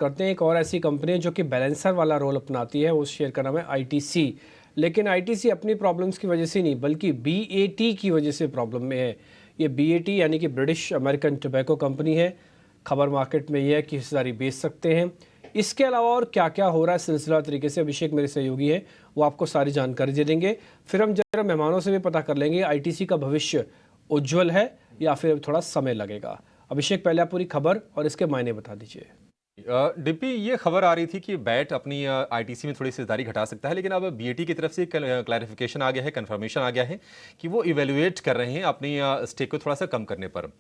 करते हैं एक और ऐसी कंपनी है जो कि बैलेंसर वाला रोल अपनाती है। उस शेयर का नाम है आईटीसी। लेकिन आईटीसी अपनी प्रॉब्लम्स की वजह से नहीं बल्कि बीएटी की वजह से प्रॉब्लम में है। ये बीएटी यानी कि ब्रिटिश अमेरिकन टोबैको कंपनी है। खबर मार्केट में यह है कि हिस्सेदारी बेच सकते हैं। इसके अलावा और क्या क्या हो रहा है सिलसिला तरीके से अभिषेक मेरे सहयोगी हैं, वो आपको सारी जानकारी दे देंगे। फिर हम जरा मेहमानों से भी पता कर लेंगे आईटीसी का भविष्य उज्ज्वल है या फिर थोड़ा समय लगेगा। अभिषेक, पहले आप पूरी खबर और इसके मायने बता दीजिए। डिप्पी, ये खबर आ रही थी कि बैट अपनी आईटीसी में थोड़ी सी हिस्सेदारी घटा सकता है, लेकिन अब बीएटी की तरफ से क्लैरिफिकेशन आ गया है, कंफर्मेशन आ गया है कि वो इवेलुएट कर रहे हैं अपनी स्टेक को थोड़ा सा कम करने पर।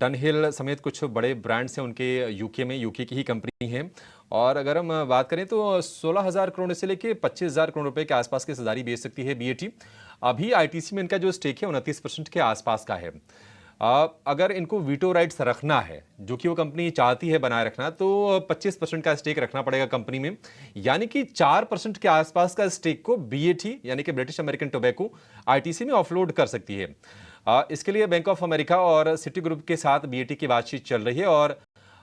डनहिल समेत कुछ बड़े ब्रांड्स हैं उनके यूके की ही कंपनी है। और अगर हम बात करें तो 16,000 करोड़ से लेके 25,000 करोड़ रुपए के आसपास की हिस्सेदारी बेच सकती है बीएटी। अभी आईटीसी में इनका जो स्टेक है 29% के आसपास का है। अगर इनको वीटो राइट्स रखना है, जो कि वो कंपनी चाहती है बनाए रखना, तो 25% का स्टेक रखना पड़ेगा कंपनी में। यानी कि 4% के आसपास का स्टेक को बीएटी यानी कि ब्रिटिश अमेरिकन टोबैको आईटीसी में ऑफलोड कर सकती है। इसके लिए बैंक ऑफ अमेरिका और सिटी ग्रुप के साथ बीएटी की बातचीत चल रही है। और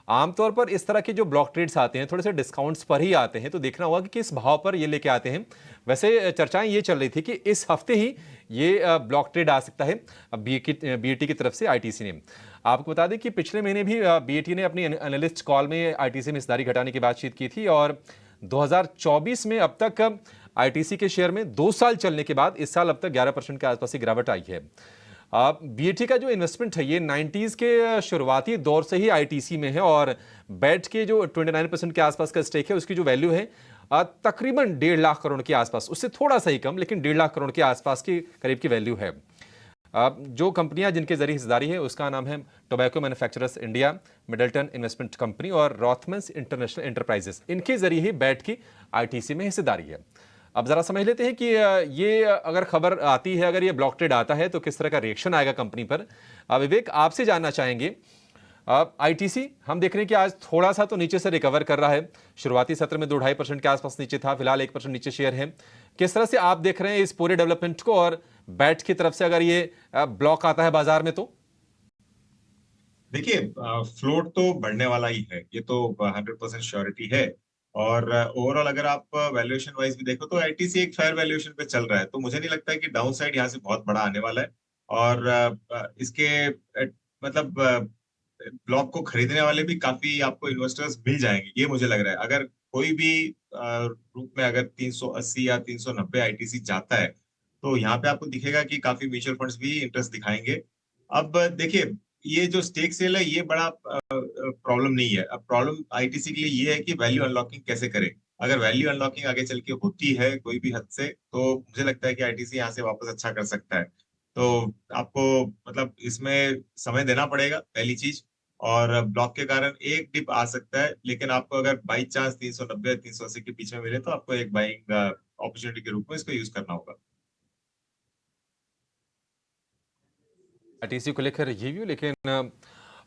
आमतौर पर इस तरह के जो ब्लॉक ट्रेड्स आते हैं थोड़े से डिस्काउंट्स पर ही आते हैं, तो देखना होगा कि किस भाव पर ये लेके आते हैं। वैसे चर्चाएं ये चल रही थी कि इस हफ्ते ही ये ब्लॉक ट्रेड आ सकता है बीएटी की तरफ से आईटीसी ने। आपको बता दें कि पिछले महीने भी बीएटी ने अपनी एनालिस्ट कॉल में आईटीसी में हिस्सेदारी घटाने की बातचीत की थी। और 2024 में अब तक आईटीसी के शेयर में 2 साल चलने के बाद इस साल अब तक 11% के आसपास की गिरावट आई है। बीएटी का जो इन्वेस्टमेंट है ये 90s के शुरुआती दौर से ही आईटीसी में है। और बैट के जो 29% के आसपास का स्टेक है उसकी जो वैल्यू है तकरीबन 1.5 लाख करोड़ के आसपास, उससे थोड़ा सा ही कम, लेकिन 1.5 लाख करोड़ के आसपास की करीब की वैल्यू है। जो कंपनियां जिनके जरिए हिस्सेदारी है उसका नाम है tobacco manufacturers India, Middleton investment company और रॉथमन्स इंटरनेशनल एंटरप्राइजेस। इनके जरिए ही बैट की आईटीसी में हिस्सेदारी है। अब जरा समझ लेते हैं कि ये अगर खबर आती है, अगर ये ब्लॉक ट्रेड आता है तो किस तरह का रिएक्शन आएगा कंपनी पर। विवेक, आपसे जानना चाहेंगे, आईटीसी हम देख रहे हैं कि आज थोड़ा सा तो नीचे से रिकवर कर रहा है। शुरुआती सत्र में 2-2.5% के आसपास नीचे था, फिलहाल 1% नीचे शेयर है। किस तरह से आप देख रहे हैं इस पूरे डेवलपमेंट को, और बैट की तरफ से अगर ये ब्लॉक आता है बाजार में तो? देखिए, फ्लोट तो बढ़ने वाला ही है, ये तो 100% श्योरिटी है। और ओवरऑल अगर आप वैल्यूएशन वाइज भी देखो तो आईटीसी एक फेयर वैल्यूएशन पे चल रहा है, तो मुझे नहीं लगता है कि डाउन साइड यहाँ से बहुत बड़ा आने वाला है। और इसके मतलब ब्लॉक को खरीदने वाले भी काफी आपको इन्वेस्टर्स मिल जाएंगे, ये मुझे लग रहा है। अगर कोई भी रूप में अगर 380 या 390 आईटीसी जाता है तो यहाँ पे आपको दिखेगा कि काफी म्यूचुअल फंड्स भी इंटरेस्ट दिखाएंगे। अब देखिए, ये जो स्टेक सेल है ये बड़ा प्रॉब्लम नहीं है। अब प्रॉब्लम आईटीसी के लिए ये है कि वैल्यू अनलॉकिंग कैसे करे। अगर वैल्यू अनलॉकिंग आगे चल के होती है कोई भी हद से, तो मुझे लगता है कि आईटीसी यहाँ से वापस अच्छा कर सकता है। तो आपको मतलब इसमें समय देना पड़ेगा, पहली चीज। और ब्लॉक के कारण एक डिप आ सकता है, लेकिन आपको अगर बाई चांस 390 380 के बीच में मिले तो आपको एक बाइंग अपॉर्चुनिटी के रूप में इसको यूज करना होगा। आईटीसी को लेकर ये व्यू, लेकिन